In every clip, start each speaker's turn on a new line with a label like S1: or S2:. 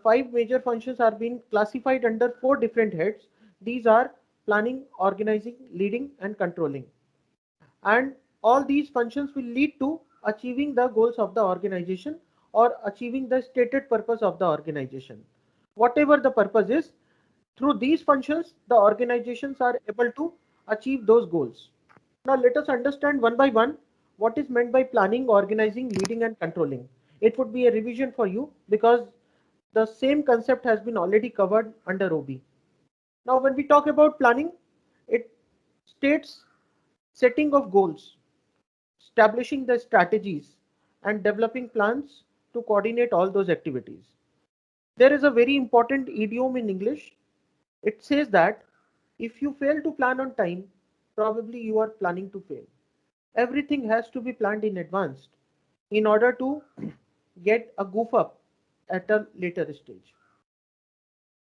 S1: 5 major functions are being classified under 4 different heads. These are planning, organizing, leading, and controlling. And all these functions will lead to achieving the goals of the organization or achieving the stated purpose of the organization. Whatever the purpose is, through these functions, the organizations are able to achieve those goals. Now let us understand one by one what is meant by planning, organizing, leading, and controlling. It would be a revision for you because the same concept has been already covered under OB. Now when we talk about planning, it states setting of goals, establishing the strategies, and developing plans to coordinate all those activities. There is a very important idiom in English. It says that if you fail to plan on time, probably you are planning to fail. Everything has to be planned in advance in order to get a goof up at a later stage.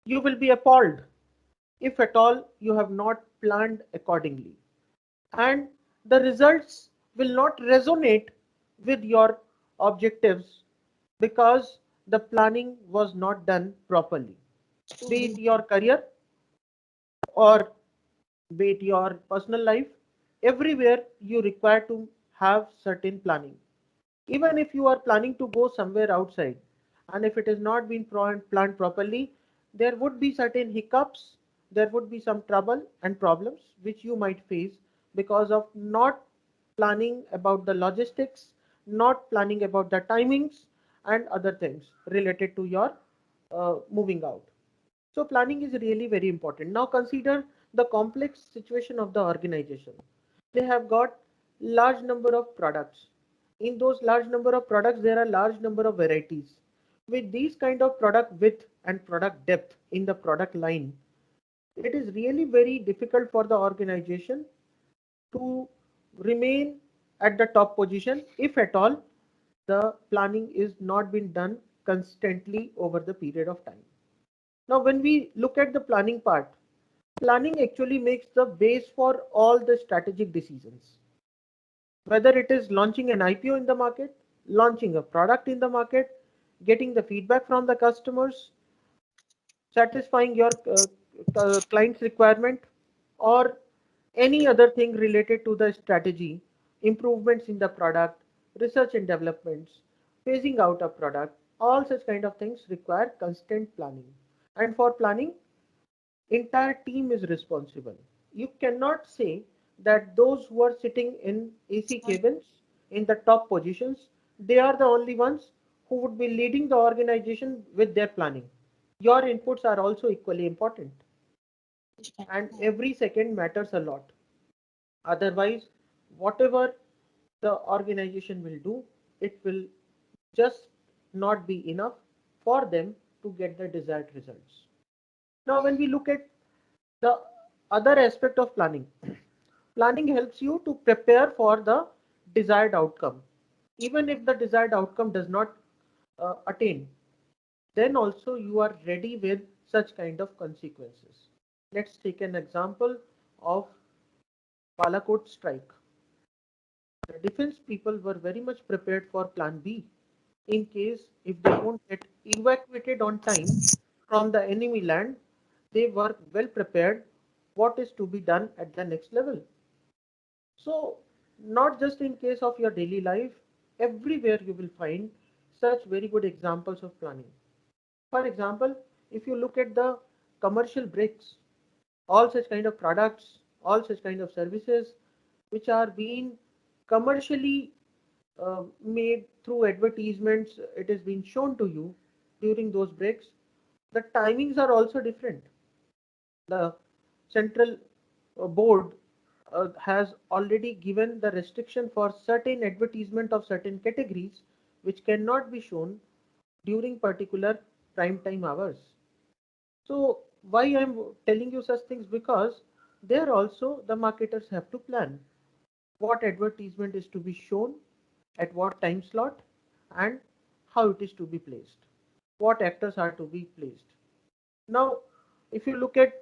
S1: You will be appalled if at all you have not planned accordingly, and the results will not resonate with your objectives because the planning was not done properly. Be it your career or be it your personal life, everywhere you require to have certain planning. Even if you are planning to go somewhere outside and if it is not been planned properly, there would be certain hiccups, there would be some trouble and problems which you might face because of not planning about the logistics, not planning about the timings and other things related to your moving out. So planning is really very important. Now consider the complex situation of the organization. They have got large number of products. In those large number of products, there are large number of varieties. With these kind of product width and product depth in the product line, it is really very difficult for the organization to remain at the top position if at all the planning is not been done constantly over the period of time. Now, when we look at the planning part, planning actually makes the base for all the strategic decisions. Whether it is launching an IPO in the market, launching a product in the market, getting the feedback from the customers, satisfying your client's requirement, or any other thing related to the strategy, improvements in the product, research and developments, phasing out a product, all such kind of things require constant planning. And for planning, entire team is responsible. You cannot say that those who are sitting in AC cabins in the top positions, they are the only ones who would be leading the organization with their planning. Your inputs are also equally important, and every second matters a lot. Otherwise, whatever the organization will do, it will just not be enough for them to get the desired results. Now, when we look at the other aspect of planning, planning helps you to prepare for the desired outcome. Even if the desired outcome does not attain, then also you are ready with such kind of consequences. Let's take an example of Balakot strike. The defense people were very much prepared for plan B in case if they won't get evacuated on time from the enemy land, they were well prepared what is to be done at the next level. So not just in case of your daily life, everywhere you will find such very good examples of planning. For example, if you look at the commercial breaks, all such kind of products, all such kind of services which are being commercially made through advertisements, it is being shown to you during those breaks. The timings are also different. The central board has already given the restriction for certain advertisement of certain categories which cannot be shown during particular prime time hours. So why I'm telling you such things, because there also the marketers have to plan what advertisement is to be shown at what time slot and how it is to be placed, what actors are to be placed. Now if you look at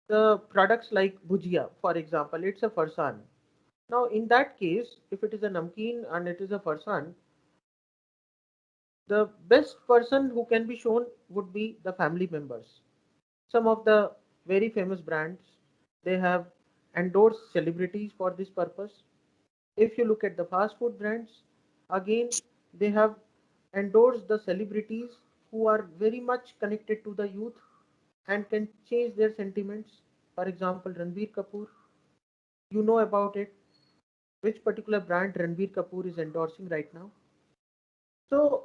S1: the products like bhujia, for example, it's a farsan. Now in that case, if it is a namkeen and it is a farsan, the best person who can be shown would be the family members. Some of the very famous brands, they have endorsed celebrities for this purpose. If you look at the fast food brands, again, they have endorsed the celebrities who are very much connected to the youth and can change their sentiments. For example, Ranbir Kapoor, you know about it, which particular brand Ranbir Kapoor is endorsing right now. So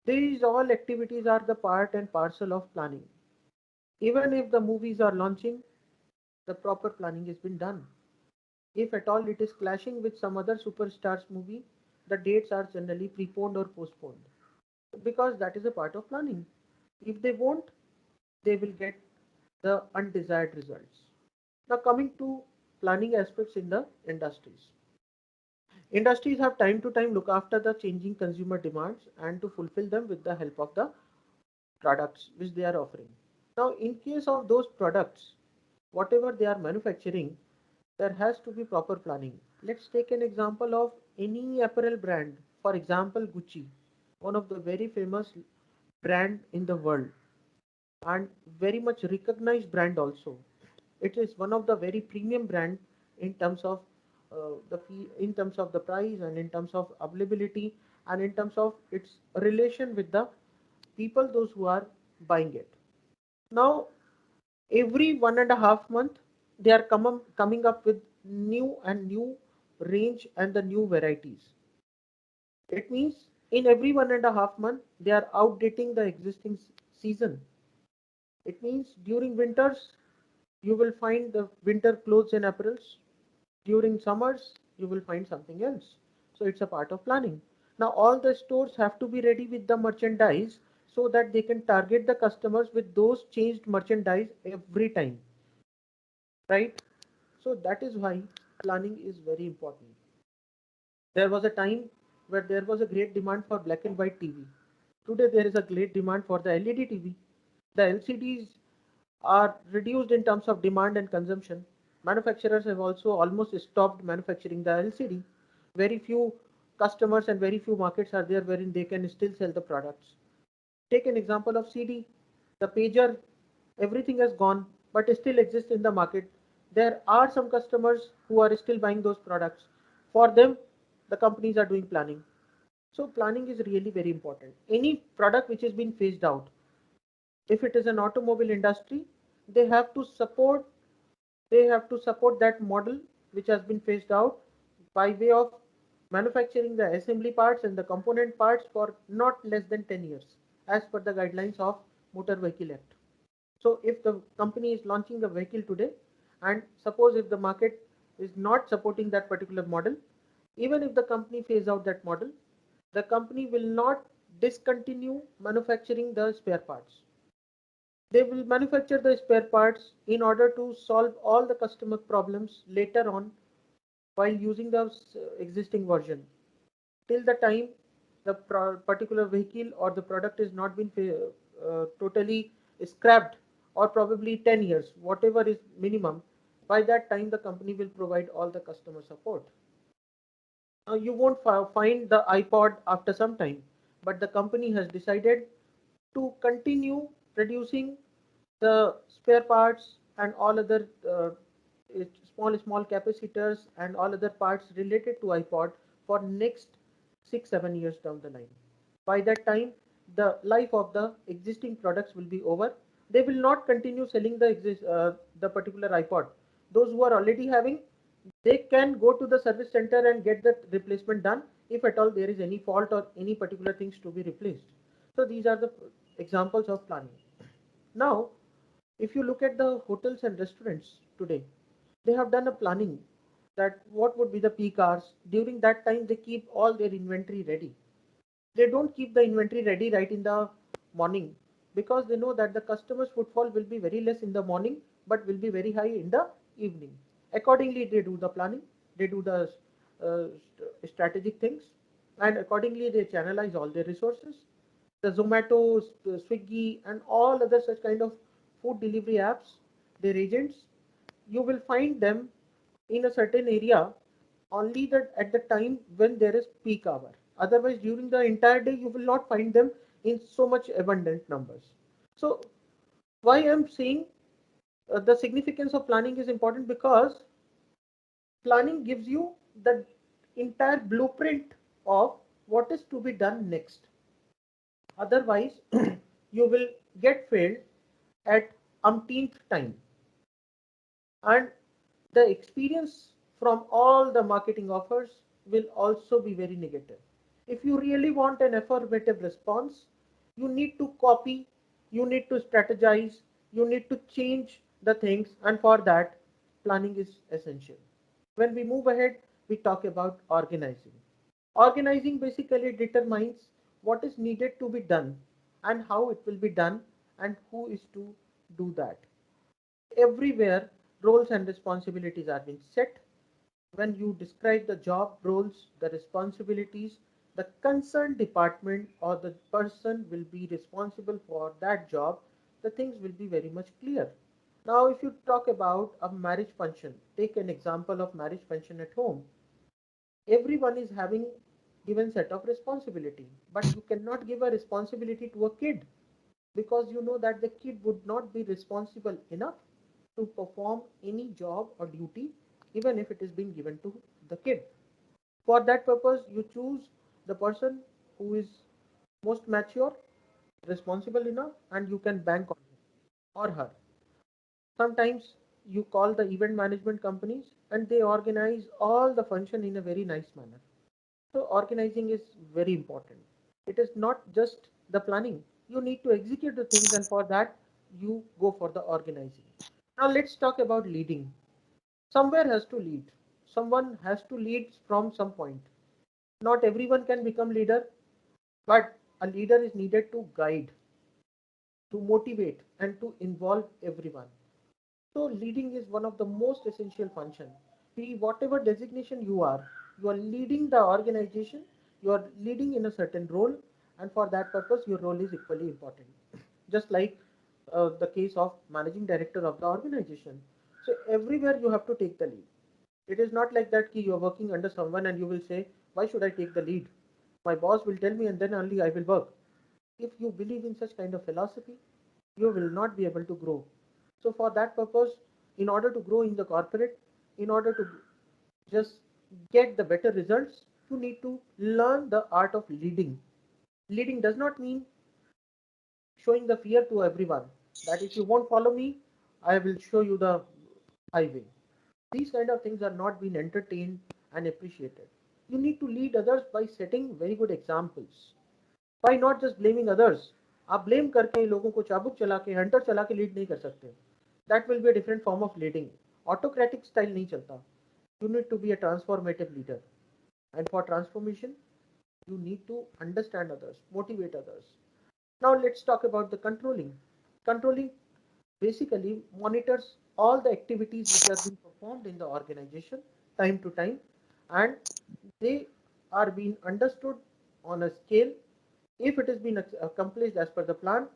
S1: these all activities are the part and parcel of planning. Even if the movies are launching, the proper planning has been done. If at all it is clashing with some other superstars movie, the dates are generally preponed or postponed because that is a part of planning. If they won't, they will get the undesired results. Now coming to planning aspects in the industries. Industries have time to time look after the changing consumer demands and to fulfill them with the help of the products which they are offering. Now, in case of those products, whatever they are manufacturing, there has to be proper planning. Let's take an example of any apparel brand. For example, Gucci, one of the very famous brand in the world and very much recognized brand also. It is one of the very premium brand in terms of the fee, in terms of the price and in terms of availability and in terms of its relation with the people those who are buying it. Now every 1.5 month they are coming up with new and new range and the new varieties. It means in every 1.5 month they are outdating the existing season. It means during winters you will find the winter clothes and apparels. During summers you will find something else. So it's a part of planning. Now all the stores have to be ready with the merchandise so that they can target the customers with those changed merchandise every time, right? So that is why planning is very important. There was a time where there was a great demand for black and white TV. Today there is a great demand for the LED TV. The LCDs are reduced in terms of demand and consumption. Manufacturers have also almost stopped manufacturing the LCD. Very few customers and very few markets are there wherein they can still sell the products. Take an example of CD, the pager, everything has gone, but it still exists in the market. There are some customers who are still buying those products. For them, the companies are doing planning. So planning is really very important. Any product which has been phased out, if it is an automobile industry, they have to support they have to support that model which has been phased out by way of manufacturing the assembly parts and the component parts for not less than 10 years as per the guidelines of Motor Vehicle Act. So if the company is launching a vehicle today and suppose if the market is not supporting that particular model, even if the company phase out that model, the company will not discontinue manufacturing the spare parts. They will manufacture the spare parts in order to solve all the customer problems later on while using the existing version. Till the time the particular vehicle or the product is not been totally scrapped, or probably 10 years, whatever is minimum, by that time the company will provide all the customer support. Now you won't find the iPod after some time, but the company has decided to continue producing the spare parts and all other small capacitors and all other parts related to iPod for next 6-7 years down the line. By that time, the life of the existing products will be over. They will not continue selling the particular iPod. Those who are already having, they can go to the service center and get the replacement done if at all there is any fault or any particular things to be replaced. So these are the examples of planning. Now, if you look at the hotels and restaurants today, they have done a planning that what would be the peak hours. During that time, they keep all their inventory ready. They don't keep the inventory ready right in the morning because they know that the customers' footfall will be very less in the morning but will be very high in the evening. Accordingly, they do the planning, they do the strategic things, and accordingly, they channelize all their resources. The Zomato, Swiggy, and all other such kind of food delivery apps, their agents, you will find them in a certain area only that at the time when there is peak hour. Otherwise, during the entire day, you will not find them in so much abundant numbers. So why I'm saying the significance of planning is important, because planning gives you the entire blueprint of what is to be done next. Otherwise, you will get failed at umpteenth time. And the experience from all the marketing offers will also be very negative. If you really want an affirmative response, you need to copy, you need to strategize, you need to change the things, and for that, planning is essential. When we move ahead, we talk about organizing. Organizing basically determines what is needed to be done and how it will be done and who is to do that. Everywhere, roles and responsibilities are being set. When you describe the job roles, the responsibilities, the concerned department or the person will be responsible for that job, the things will be very much clear. Now, if you talk about a marriage function, take an example of marriage function at home. Everyone is having given set of responsibility, but you cannot give a responsibility to a kid, because you know that the kid would not be responsible enough to perform any job or duty, even if it is being given to the kid. For that purpose, you choose the person who is most mature, responsible enough, and you can bank on him or her. Sometimes you call the event management companies and they organize all the function in a very nice manner. So organizing is very important. It is not just the planning. You need to execute the things, and for that you go for the organizing. Now let's talk about leading. Somewhere has to lead. Someone has to lead from some point. Not everyone can become leader, but a leader is needed to guide, to motivate, and to involve everyone. So leading is one of the most essential function. Be whatever designation you are leading the organization, you are leading in a certain role, and for that purpose, your role is equally important. Just like the case of managing director of the organization. So everywhere you have to take the lead. It is not like that you are working under someone and you will say, why should I take the lead? My boss will tell me and then only I will work. If you believe in such kind of philosophy, you will not be able to grow. So for that purpose, in order to grow in the corporate, in order to just get the better results, you need to learn the art of leading. Leading does not mean showing the fear to everyone that if you won't follow me, I will show you the highway. These kind of things are not being entertained and appreciated. You need to lead others by setting very good examples. By not just blaming others. आप blame करके लोगों को चाबुक चला के Hunter चला के lead नहीं कर सकते. That will be a different form of leading. Autocratic style नहीं चलता. You need to be a transformative leader. And for transformation, you need to understand others, motivate others. Now let's talk about the controlling. Controlling basically monitors all the activities which are being performed in the organization time to time, and they are being understood on a scale. If it has been accomplished as per the plan,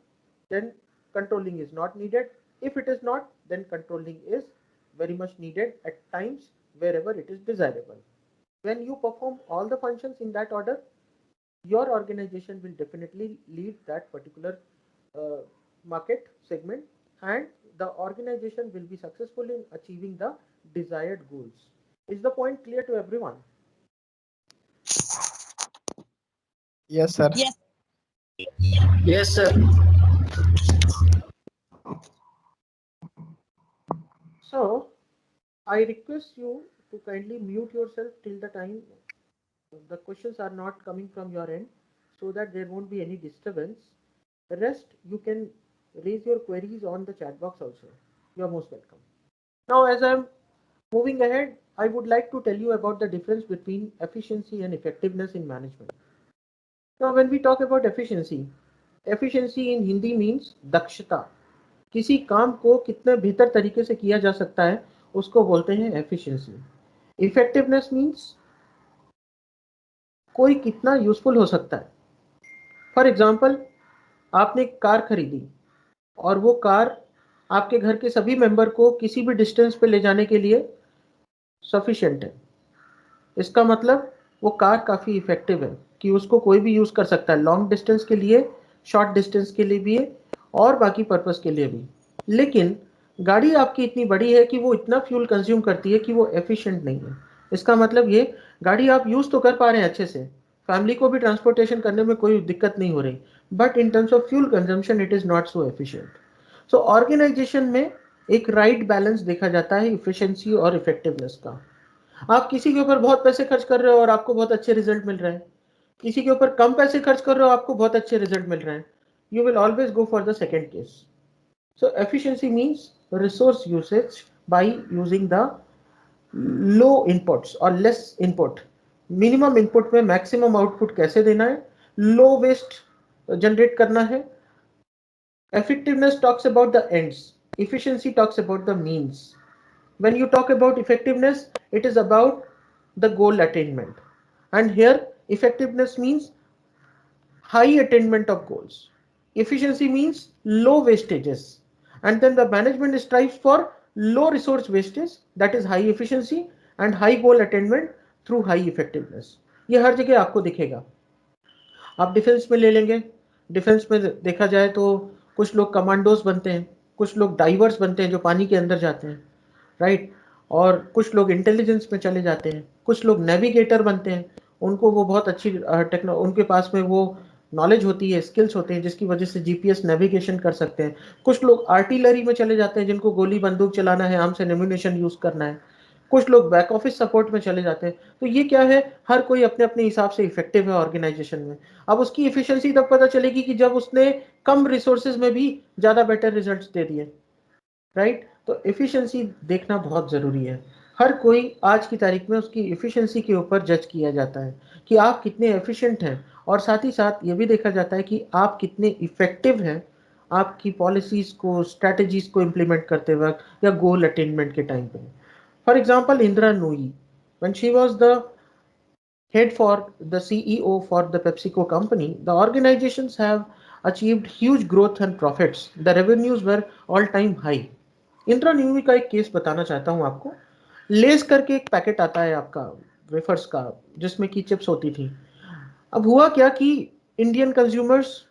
S1: then controlling is not needed. If it is not, then controlling is very much needed at times wherever it is desirable. When you perform all the functions in that order, your organization will definitely lead that particular uh, market segment, and the organization will be successful in achieving the desired goals. Is the point clear to everyone?
S2: Yes, sir.
S3: Yes.
S4: Yes, sir.
S1: So I request you to kindly mute yourself till the time the questions are not coming from your end, so that there won't be any disturbance. The rest you can raise your queries on the chat box also. You are most welcome. Now, as I'm moving ahead, I would like to tell you about the difference between efficiency and effectiveness in management. Now, when we talk about efficiency, efficiency in Hindi means दक्षता. किसी काम को कितने बेहतर तरीके से किया जा सकता है, उसको बोलते हैं efficiency. Effectiveness means कोई कितना यूजफुल हो सकता है. फॉर एग्जाम्पल, आपने एक कार खरीदी और वो कार आपके घर के सभी मेंबर को किसी भी डिस्टेंस पे ले जाने के लिए सफिशिएंट है. इसका मतलब वो कार काफ़ी इफेक्टिव है. कि उसको कोई भी यूज कर सकता है, लॉन्ग डिस्टेंस के लिए, शॉर्ट डिस्टेंस के लिए भी है और बाकी पर्पस के लिए भी। लेकिन गाड़ी आपकी इतनी बड़ी है कि वो इतना फ्यूल कंज्यूम करती है कि वो एफिशिएंट नहीं है। इसका मतलब ये, गाड़ी आप यूज तो कर पा रहे हैं अच्छे से, फैमिली को भी ट्रांसपोर्टेशन करने में कोई दिक्कत नहीं हो रही, but in terms of fuel consumption it is not so efficient. So organisation में एक राइट बैलेंस देखा जाता है इफिशिएंसी और इफेक्टिवनेस का। आप किसी के ऊपर बहुत पैसे खर्च कर रहे हो और आपको बहुत अच्छे रिजल्ट मिल रहे हैं, किसी के ऊपर कम पैसे खर्च कर रहे हो आपको बहुत अच्छे रिजल्ट मिल रहे हैं, you will always go for the second case. So efficiency means resource usage by using the low inputs और लेस इनपुट। मिनिमम इनपुट में मैक्सिमम आउटपुट कैसे देना है, लो वेस्ट जनरेट करना है। Effectiveness talks about the ends, efficiency talks about the means. When you talk about effectiveness, it is about the goal attainment, and here effectiveness means high attainment of goals, efficiency means low wastages, and then the management strives for low resource wastage, that is high efficiency, and high goal attainment through high effectiveness. ये हर जगह आपको दिखेगा। आप defence में ले लेंगे, defence में देखा जाए तो कुछ लोग कमांडोज बनते हैं, कुछ लोग डाइवर्स बनते हैं जो पानी के अंदर जाते हैं, राइट, और कुछ लोग इंटेलिजेंस में चले जाते हैं, कुछ लोग नेविगेटर बनते हैं, उनको वो बहुत अच्छी उनके पास में वो नॉलेज होती है, स्किल्स होते हैं जिसकी वजह से जीपीएस नेविगेशन कर सकते हैं। कुछ लोग आर्टिलरी में चले जाते हैं जिनको गोली बंदूक चलाना है, आर्म्स एंड एम्यूनिशन यूज करना है। कुछ लोग बैक ऑफिस सपोर्ट में चले जाते हैं। तो ये क्या है, हर कोई अपने अपने हिसाब से इफेक्टिव है ऑर्गेनाइजेशन में। अब उसकी इफिशियंसी तब पता चलेगी कि जब उसने कम रिसोर्सेज में भी ज्यादा बेटर रिजल्ट्स दे दिए, राइट। तो इफिशियंसी देखना बहुत जरूरी है। हर कोई आज की तारीख में उसकी इफिशियंसी के ऊपर जज किया जाता है कि आप कितने एफिशिएंट हैं, और साथ ही साथ ये भी देखा जाता है कि आप कितने इफेक्टिव हैं आपकी पॉलिसीज को, स्ट्रेटजीज को इम्प्लीमेंट करते वक्त या गोल अटेनमेंट के टाइम पे। For example, Indra Nooyi, when she was the head for the CEO for the PepsiCo company, the organizations have achieved huge growth and profits. The revenues were all-time high. Indra Nooyi का एक case बताना चाहता हूं आपको। Less करके एक packet आता है आपका वेफर्स का, जिसमें की चिप्स होती थी। अब हुआ क्या कि इंडियन कंज्यूमर्स,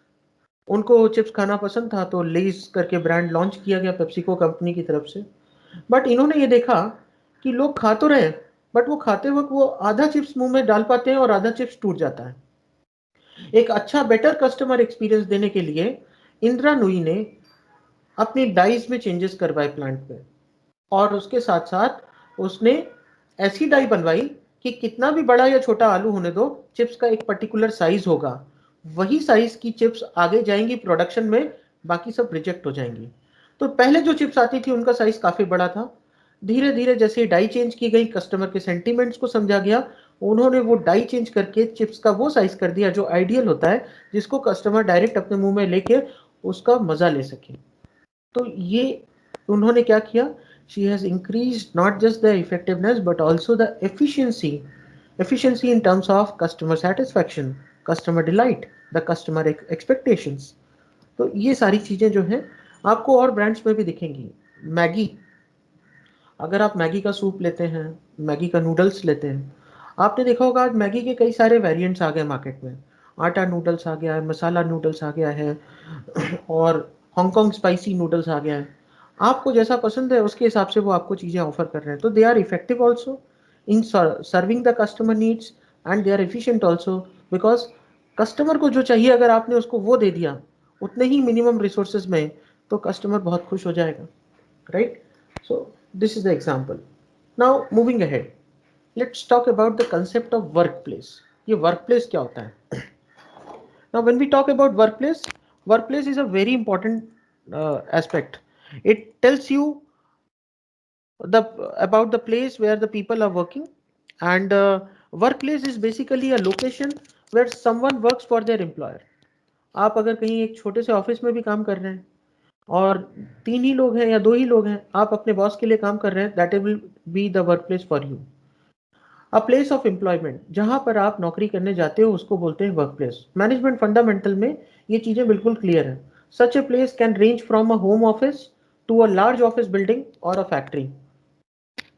S1: उनको चिप्स खाना पसंद था, तो लेस करके ब्रांड लॉन्च किया गया पेप्सिको कंपनी की तरफ से। बट इन्होंने ये देखा कि लोग खा तो रहे हैं, बट वो खाते वक्त वो आधा चिप्स मुंह में डाल पाते हैं और आधा चिप्स टूट जाता है। एक अच्छा बेटर कस्टमर एक्सपीरियंस देने के लिए इंदिरा नूई ने अपनी डाइज में चेंजेस करवाए प्लांट पे, और उसके साथ साथ उसने ऐसी डाई बनवाई कि कितना भी बड़ा या छोटा आलू होने दो, चिप्स का एक पर्टिकुलर साइज होगा, वही साइज की चिप्स आगे जाएंगी प्रोडक्शन में, बाकी सब रिजेक्ट हो जाएंगी। तो पहले जो चिप्स आती थी उनका साइज काफी बड़ा था। धीरे धीरे जैसे डाई चेंज की गई, कस्टमर के सेंटीमेंट्स को समझा गया, उन्होंने वो डाई चेंज करके चिप्स का वो साइज कर दिया जो आइडियल होता है, जिसको कस्टमर डायरेक्ट अपने मुंह में लेके उसका मजा ले सके। तो ये उन्होंने क्या किया, she has increased not just the effectiveness but also the efficiency in terms of customer satisfaction, customer delight, the customer expectations. तो ये सारी चीजें जो हैं आपको और ब्रांड्स में भी दिखेंगी। मैगी, अगर आप मैगी का सूप लेते हैं, मैगी का नूडल्स लेते हैं, आपने देखा होगा आज मैगी के कई सारे वेरिएंट्स आ गए मार्केट में। आटा नूडल्स आ गया है, मसाला नूडल्स आ गया है, और हांगकांग स्पाइसी नूडल्स आ गया है। आपको जैसा पसंद है उसके हिसाब से वो आपको चीज़ें ऑफर कर रहे हैं। तो they are effective also in serving the customer needs, and they are efficient also, because customer को जो चाहिए अगर आपने उसको वो दे दिया उतने ही मिनिमम रिसोर्सेज में, तो कस्टमर बहुत खुश हो जाएगा, right. So this is the example. Now moving ahead, let's talk about the concept of workplace. ये workplace क्या होता है? Now when we talk about workplace, workplace is a very important aspect. It tells you about the place where the people are working, and workplace is basically a location where someone works for their employer. आप अगर कहीं एक छोटे से office में भी काम कर रहे हैं और 3 ही लोग हैं या 2 ही लोग हैं, आप अपने बॉस के लिए काम कर रहे हैं, that will be the work place for you. A place of employment, जहां पर आप नौकरी करने जाते हो उसको बोलते हैं वर्क प्लेस। मैनेजमेंट फंडामेंटल में ये चीजें बिल्कुल क्लियर है। Such a place can range from a home office to a large office building और a factory.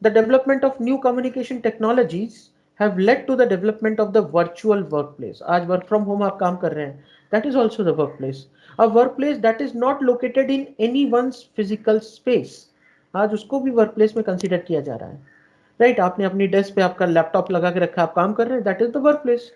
S1: The development of new communication technologies have led to the development of the virtual workplace. आज work from home आप काम कर रहे हैं, that is also the workplace. A workplace that is not located in anyone's physical space, आज उसको भी workplace में consider किया जा रहा है. Right, आपने अपनी desk पे आपका laptop लगा के रखा, आप काम कर रहे हैं, that is the workplace.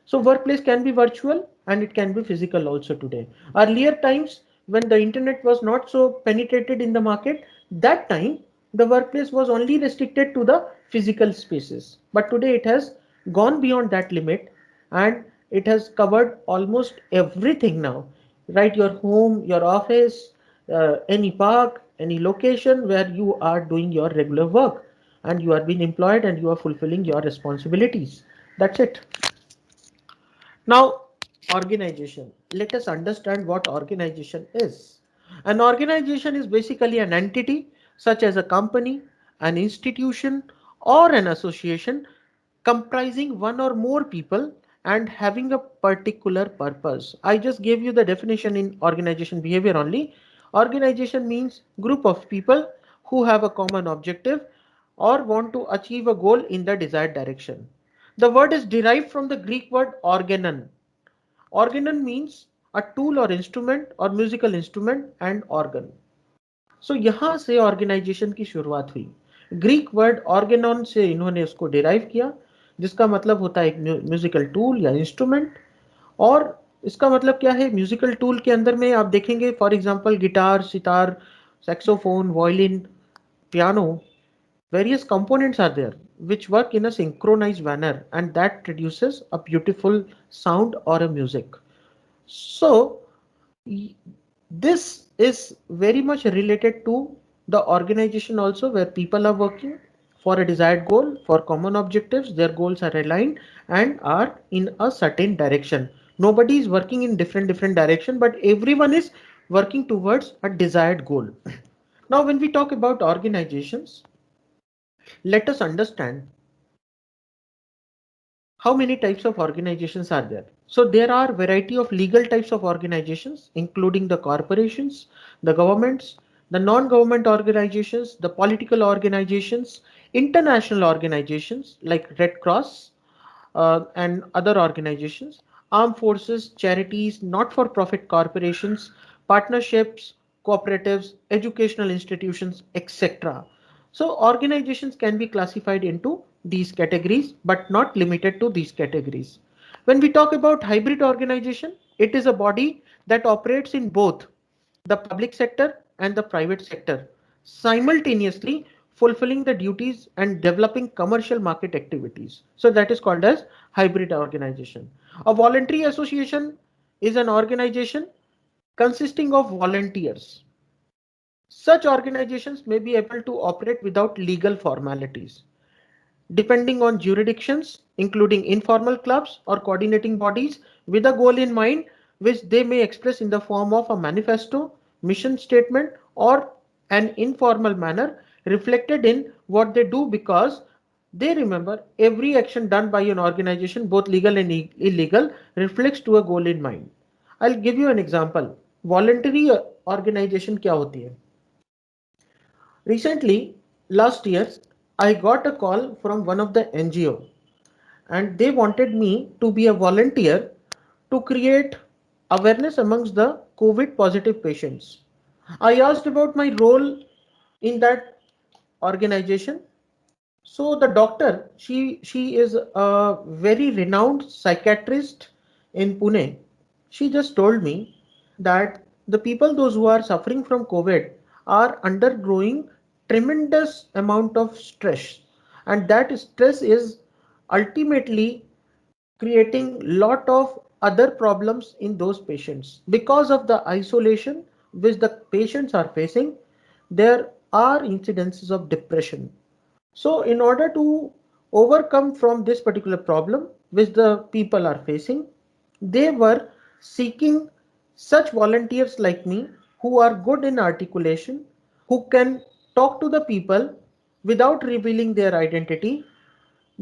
S1: So workplace can be virtual and it can be physical also today. Earlier times when the internet was not so penetrated in the market, that time the workplace was only restricted to the physical spaces. But today it has gone beyond that limit and it has covered almost everything now. Right, your home, your office, any park, any location where you are doing your regular work and you are being employed and you are fulfilling your responsibilities. That's it. Now, organization. Let us understand what organization is. An organization is basically an entity such as a company, an institution, or an association comprising one or more people and having a particular purpose. I just gave you the definition in organization behavior only. Organization means group of people who have a common objective or want to achieve a goal in the desired direction. The word is derived from the Greek word organon. Organon means a tool or instrument or musical instrument and organ. So यहाँ से organization की शुरुआत हुई. Greek word organon से इन्होंने उसको derive किया, जिसका मतलब होता है एक musical tool या instrument. और इसका मतलब क्या है? Musical tool के अंदर में आप देखेंगे for example guitar, sitar, saxophone, violin, piano, various components are there which work in a synchronized manner and that produces a beautiful sound or a music. So this is very much related to the organization also, where people are working for a desired goal, for common objectives. Their goals are aligned and are in a certain direction. Nobody is working in different direction, but everyone is working towards a desired goal. Now, when we talk about organizations, let us understand how many types of organizations are there. So there are variety of legal types of organizations, including the corporations, the governments, the non-government organizations, the political organizations, international organizations like Red Cross and other organizations, armed forces, charities, not-for-profit corporations, partnerships, cooperatives, educational institutions, etc. So organizations can be classified into these categories, but not limited to these categories. When we talk about hybrid organization, it is a body that operates in both the public sector and the private sector, simultaneously fulfilling the duties and developing commercial market activities. So that is called as hybrid organization. A voluntary association is an organization consisting of volunteers. Such organizations may be able to operate without legal formalities. Depending on jurisdictions, including informal clubs or coordinating bodies with a goal in mind, which they may express in the form of a manifesto, mission statement, or an informal manner reflected in what they do, because they remember every action done by an organization, both legal and illegal, reflects to a goal in mind. I'll give you an example. Voluntary organization क्या होती है? Recently, last year, I got a call from one of the NGO and they wanted me to be a volunteer to create awareness amongst the COVID positive patients. I asked about my role in that organization. So the doctor, she is a very renowned psychiatrist in Pune. She just told me that the people, those who are suffering from COVID, are undergoing tremendous amount of stress, and that stress is ultimately creating lot of other problems in those patients because of the isolation which the patients are facing. There are incidences of depression. So in order to overcome from this particular problem which the people are facing, they were seeking such volunteers like me who are good in articulation, who can talk to the people without revealing their identity,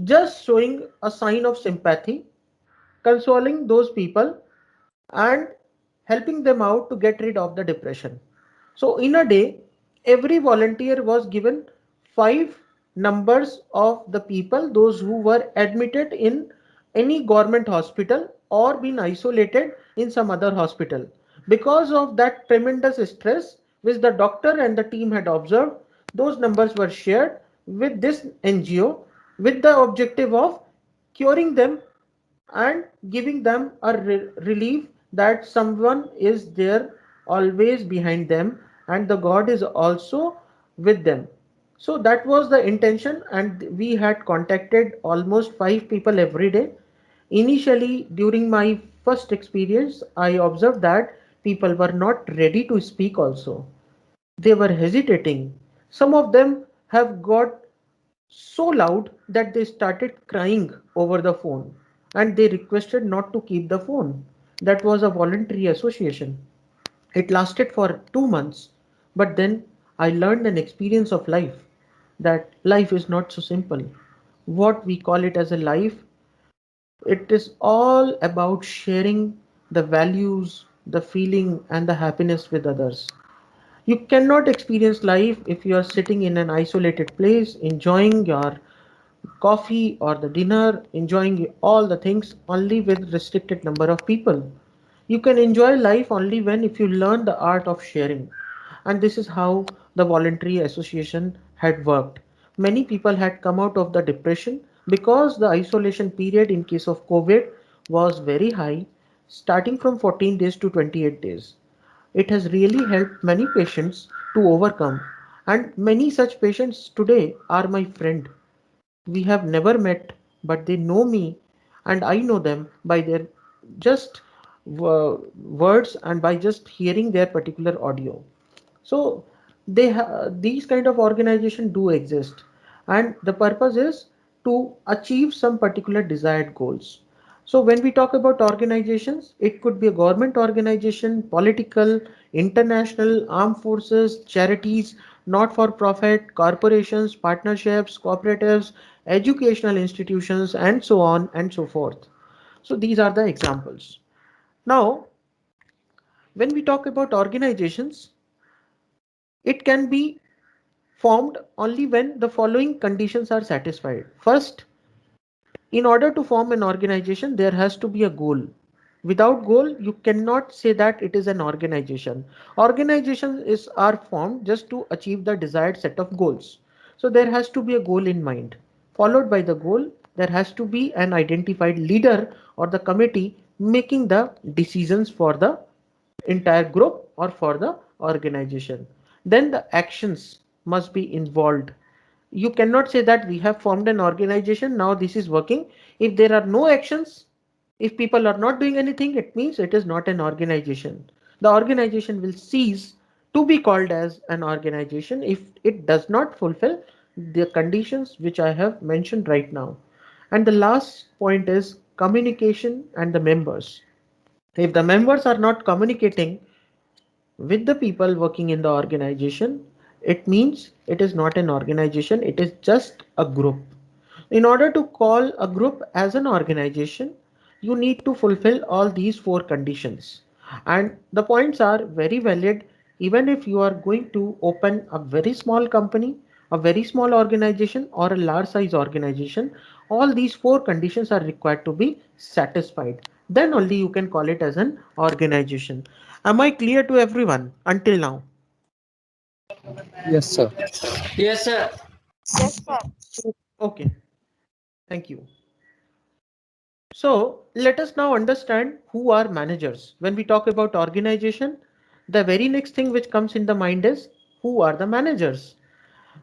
S1: just showing a sign of sympathy, consoling those people and helping them out to get rid of the depression. So in a day, every volunteer was given 5 numbers of the people, those who were admitted in any government hospital or been isolated in some other hospital. Because of that tremendous stress which the doctor and the team had observed, those numbers were shared with this NGO with the objective of curing them and giving them a relief that someone is there always behind them and the God is also with them. So that was the intention, and we had contacted almost 5 people every day. Initially, during my first experience, I observed that people were not ready to speak also. They were hesitating. Some of them have got so loud that they started crying over the phone and they requested not to keep the phone. That was a voluntary association. It lasted for 2 months, but then I learned an experience of life that life is not so simple. What we call it as a life, it is all about sharing the values, the feeling, and the happiness with others. You cannot experience life if you are sitting in an isolated place, enjoying your coffee or the dinner, enjoying all the things only with restricted number of people. You can enjoy life only when if you learn the art of sharing. And this is how the voluntary association had worked. Many people had come out of the depression because the isolation period in case of COVID was very high, starting from 14 days to 28 days. It has really helped many patients to overcome, and many such patients today are my friend. We have never met, but they know me and I know them by their just words and by just hearing their particular audio. So these kind of organization do exist, and the purpose is to achieve some particular desired goals. So when we talk about organizations, it could be a government organization, political, international, armed forces, charities, not for profit, corporations, partnerships, cooperatives, educational institutions, and so on and so forth. So these are the examples. Now, when we talk about organizations, it can be formed only when the following conditions are satisfied. First, in order to form an organization, there has to be a goal. Without goal, you cannot say that it is an organization. Organizations are formed just to achieve the desired set of goals. So there has to be a goal in mind. Followed by the goal, there has to be an identified leader or the committee making the decisions for the entire group or for the organization. Then the actions must be involved. You cannot say that we have formed an organization, now this is working. If there are no actions, if people are not doing anything, it means it is not an organization. The organization will cease to be called as an organization if it does not fulfill the conditions which I have mentioned right now. And the last point is communication and the members. If the members are not communicating with the people working in the organization, it means it is not an organization, it is just a group. In order to call a group as an organization, you need to fulfill all these four conditions. And the points are very valid even if you are going to open a very small company, a very small organization, or a large size organization. All these four conditions are required to be satisfied. Then only you can call it as an organization. Am I clear to everyone until now?
S2: Yes, sir.
S4: Yes, sir.
S3: Yes, sir.
S1: Okay, thank you. So let us now understand who are managers. When we talk about organization, the very next thing which comes in the mind is who are the managers.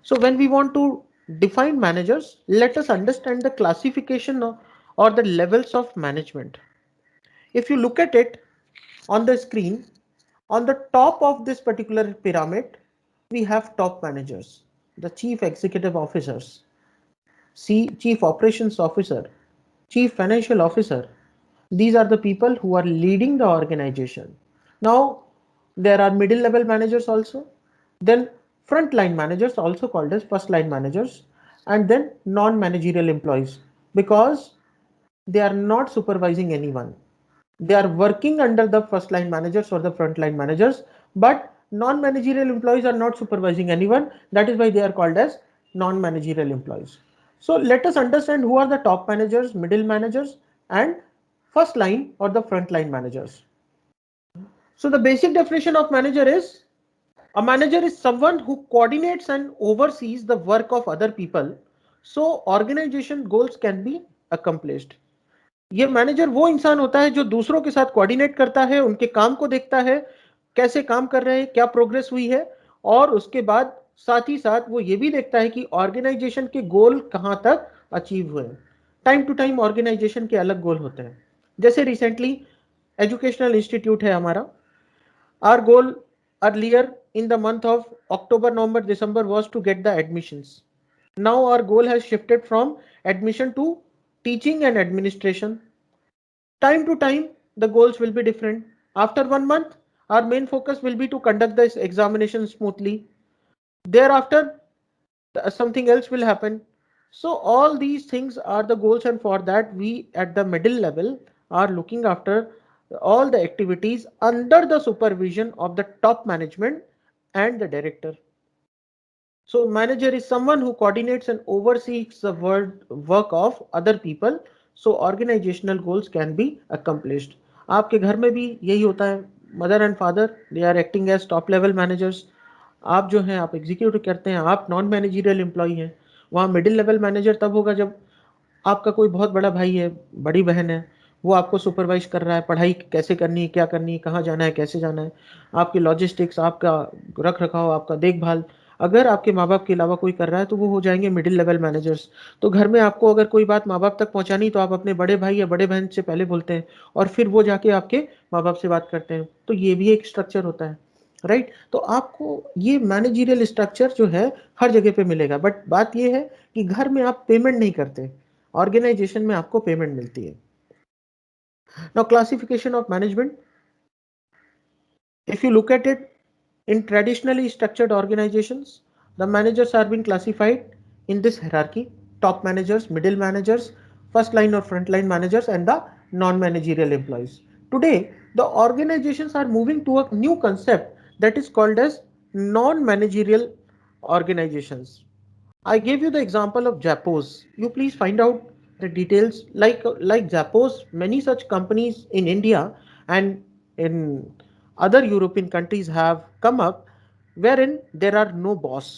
S1: So when we want to define managers, let us understand the classification or the levels of management. If you look at it on the screen, on the top of this particular pyramid, we have top managers, the chief executive officers, chief operations officer, chief financial officer. These are the people who are leading the organization. Now, there are middle level managers also, then frontline managers, also called as first line managers, and then non-managerial employees, because they are not supervising anyone. They are working under the first line managers or the frontline managers, but non-managerial employees are not supervising anyone. That is why they are called as non-managerial employees. So let us understand who are the top managers, middle managers, and first line or the front line managers. So the basic definition of manager is a manager is someone who coordinates and oversees the work of other people so organization goals can be accomplished. ये manager वो इंसान होता है जो दूसरों के साथ coordinate करता है, उनके काम को देखता है, कैसे काम कर रहे हैं, क्या प्रोग्रेस हुई है, और उसके बाद साथ ही साथ वो ये भी देखता है कि ऑर्गेनाइजेशन के गोल कहां तक अचीव हुए। टाइम टू टाइम ऑर्गेनाइजेशन के अलग गोल होते हैं। जैसे रिसेंटली एजुकेशनल इंस्टीट्यूट है हमारा, our goal earlier in the month of October, November, December was to get the admissions. Now our goal has shifted from admission to teaching and administration. Time to time, the goals will be different. After 1 month, our main focus will be to conduct this examination smoothly. Thereafter, something else will happen. So all these things are the goals, and for that we at the middle level are looking after all the activities under the supervision of the top management and the director. So manager is someone who coordinates and oversees the work of other people so organizational goals can be accomplished. आपके घर में भी यही होता है, mother and father they are acting as top level managers, आप जो हैं आप एग्जीक्यूटिव करते हैं, आप नॉन मैनेजरियल एम्प्लॉय हैं। वहाँ मिडिल लेवल मैनेजर तब होगा जब आपका कोई बहुत बड़ा भाई है, बड़ी बहन है, वो आपको सुपरवाइज कर रहा है, पढ़ाई कैसे करनी है, क्या करनी है, कहाँ जाना है, कैसे जाना है, आपकी लॉजिस्टिक्स, आपका रख रखाव, आपका देखभाल अगर आपके माँ बाप के अलावा कोई कर रहा है तो वो हो जाएंगे मिडिल लेवल मैनेजर्स। तो घर में आपको अगर कोई बात माँ बाप तक पहुँचानी तो आप अपने बड़े भाई या बड़े बहन से पहले बोलते हैं और फिर वो जाके आपके माँ बाप से बात करते हैं। तो ये भी एक स्ट्रक्चर होता है, राइट। तो आपको ये मैनेजरियल स्ट्रक्चर जो है हर जगह पे मिलेगा, बट बात ये है कि घर में आप पेमेंट नहीं करते, ऑर्गेनाइजेशन में आपको पेमेंट मिलती है। Now classification of management, if you look at it in traditionally structured organizations, the managers are being classified in this hierarchy: top managers, middle managers, first line or front line managers, and the non-managerial employees. Today the organizations are moving to a new concept that is called as non-managerial organizations. I gave you the example of Zappos. You please find out the details. Like Zappos, many such companies in India and in other European countries have come up wherein there are no boss.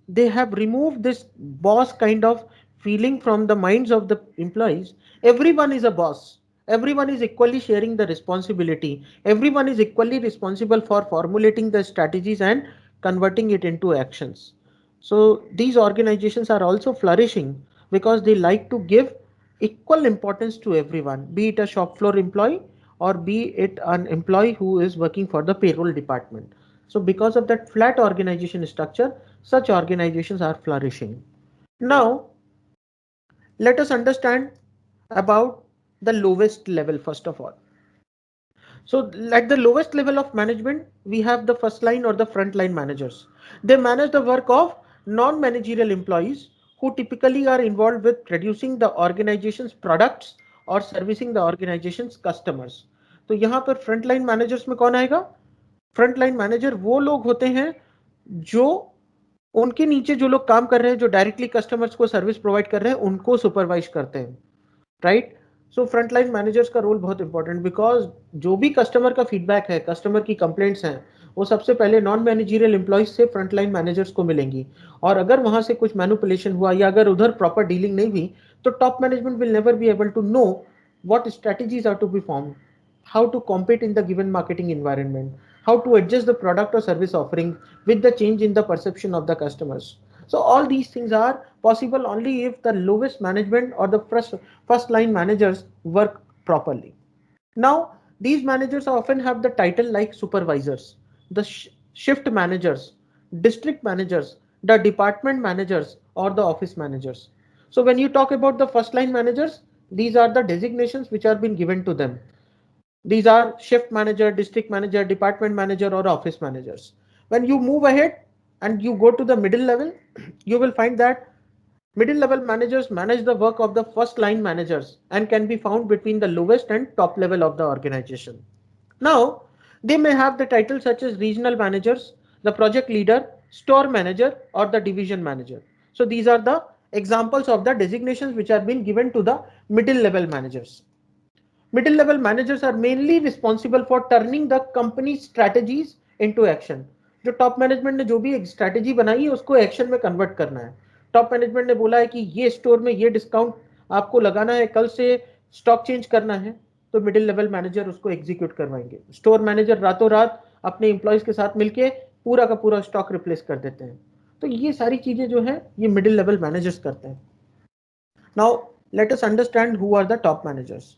S1: They have removed this boss kind of feeling from the minds of the employees. Everyone is a boss. Everyone is equally sharing the responsibility. Everyone is equally responsible for formulating the strategies and converting it into actions. So these organizations are also flourishing because they like to give equal importance to everyone, be it a shop floor employee or be it an employee who is working for the payroll department. So because of that flat organization structure, such organizations are flourishing. Now, let us understand about the lowest level first of all. So at the lowest level of management, we have the first line or the front line managers. They manage the work of non-managerial employees who typically are involved with producing the organization's products or servicing the organization's customers. तो यहाँ पर front line managers में कौन आएगा? Front line manager वो लोग होते हैं जो उनके नीचे जो लोग काम कर रहे हैं, जो डायरेक्टली कस्टमर्स को सर्विस प्रोवाइड कर रहे हैं, उनको सुपरवाइज करते हैं, right. So front line managers का रोल बहुत इंपॉर्टेंट, बिकॉज जो भी कस्टमर का फीडबैक है, कस्टमर की कंप्लेंट्स हैं, वो सबसे पहले नॉन मैनेजरियल एम्प्लॉइज से फ्रंट लाइन मैनेजर्स को मिलेंगी, और अगर वहां से कुछ मैनिपुलेशन हुआ या अगर उधर प्रॉपर डीलिंग नहीं हुई तो top management will never be able to know what strategies are to be formed, how to compete in the given marketing environment, how to adjust the product or service offering with the change in the perception of the customers. So all these things are possible only if the lowest management or the first line managers work properly. Now these managers often have the title like supervisors, the shift managers, district managers, the department managers, or the office managers. So when you talk about the first line managers, these are the designations which are being given to them. These are shift manager, district manager, department manager, or office managers. When you move ahead and you go to the middle level, you will find that middle level managers manage the work of the first line managers and can be found between the lowest and top level of the organization. Now, they may have the titles such as regional managers, the project leader, store manager, or the division manager. So these are the examples of the designations which are being given to the middle level managers. Middle level managers are mainly responsible for turning the company strategies into action. जो top management ने जो भी एक strategy बनाई है उसको action में convert करना है. टॉप मैनेजमेंट ने बोला है कि ये स्टोर में ये डिस्काउंट आपको लगाना है, कल से स्टॉक चेंज करना है, तो मिडिल लेवल मैनेजर उसको एग्जीक्यूट करवाएंगे. स्टोर मैनेजर रातों रात अपने एम्प्लॉयज के साथ मिलके पूरा का पूरा स्टॉक रिप्लेस कर देते हैं. तो ये सारी चीजें जो है ये मिडिल लेवल मैनेजर्स करते हैं. Now let us understand who are the top managers.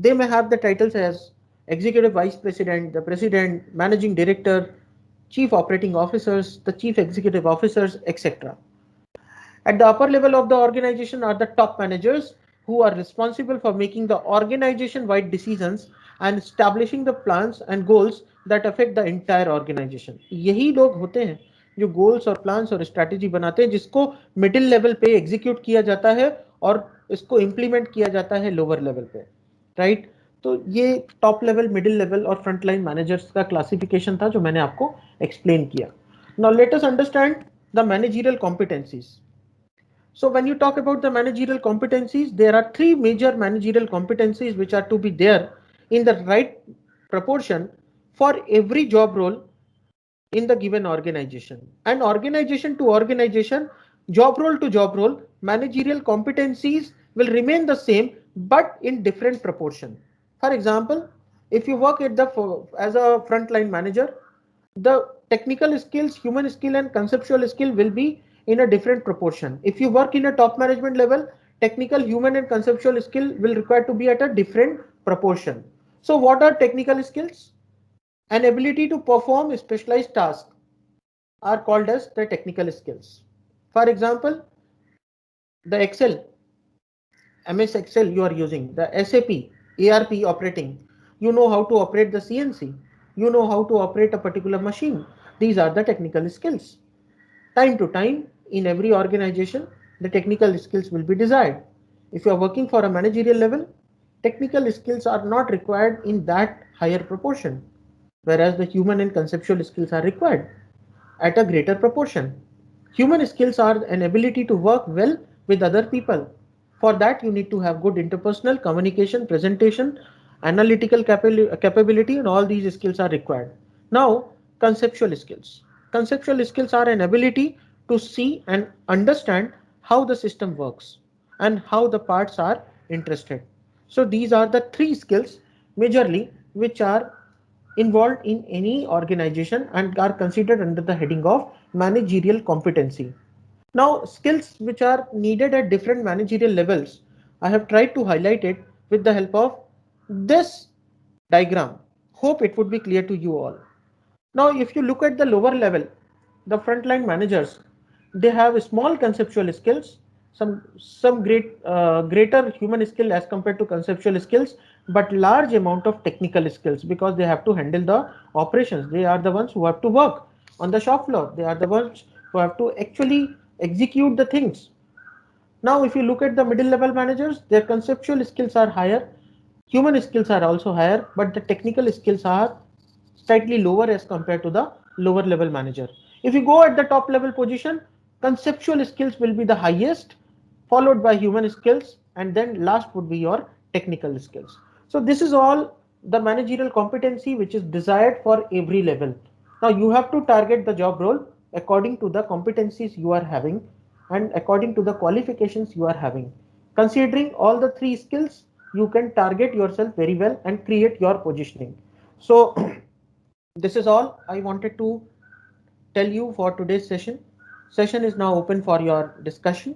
S1: They may have the titles as Executive Vice President, the President, Managing Director, Chief Operating Officers, the Chief Executive Officers, etc. At the upper level of the organization are the top managers who are responsible for making the organization-wide decisions and establishing the plans and goals that affect the entire organization. यही लोग होते हैं जो goals और plans और strategy बनाते हैं जिसको मिडिल लेवल पे एग्जीक्यूट किया जाता है और इसको इंप्लीमेंट किया जाता है लोअर लेवल पे. राइट. तो ये टॉप लेवल, मिडिल लेवल और फ्रंट लाइन मैनेजर्स का क्लासिफिकेशन था जो मैंने आपको एक्सप्लेन किया. Now let us understand the managerial competencies. So when you talk about the managerial competencies, there are three major managerial competencies which are to be there in the right proportion for every job role in the given organization. And organization to organization, job role to job role, managerial competencies will remain the same but in different proportion. For example, if you work at as a frontline manager, the technical skills, human skill and conceptual skill will be in a different proportion. If you work in a top management level, technical, human and conceptual skill will require to be at a different proportion. So what are technical skills? An ability to perform specialized tasks are called as the technical skills. For example, the Excel, MS Excel you are using, the SAP, ERP operating, you know how to operate the CNC, you know how to operate a particular machine. These are the technical skills. Time to time, in every organization, the technical skills will be desired. If you are working for a managerial level, technical skills are not required in that higher proportion, whereas the human and conceptual skills are required at a greater proportion. Human skills are an ability to work well with other people. For that, you need to have good interpersonal communication, presentation, analytical capability, and all these skills are required. Now, conceptual skills. Conceptual skills are an ability to see and understand how the system works and how the parts are interested. So these are the three skills majorly which are involved in any organization and are considered under the heading of managerial competency. Now, skills which are needed at different managerial levels, I have tried to highlight it with the help of this diagram. Hope it would be clear to you all. Now, if you look at the lower level, the frontline managers, they have small conceptual skills, some greater human skill as compared to conceptual skills, but large amount of technical skills because they have to handle the operations. They are the ones who have to work on the shop floor. They are the ones who have to actually execute the things. Now, if you look at the middle level managers, their conceptual skills are higher, human skills are also higher, but the technical skills are slightly lower as compared to the lower level manager. If you go at the top level position, conceptual skills will be the highest, followed by human skills, and then last would be your technical skills. So this is all the managerial competency which is desired for every level. Now you have to target the job role according to the competencies you are having and according to the qualifications you are having. Considering all the three skills, you can target yourself very well and create your positioning. So this is all I wanted to tell you for today's session. Session is now open for your discussion.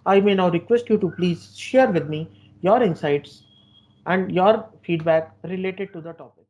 S1: I may now request you to please share with me your insights and your feedback related to the topic.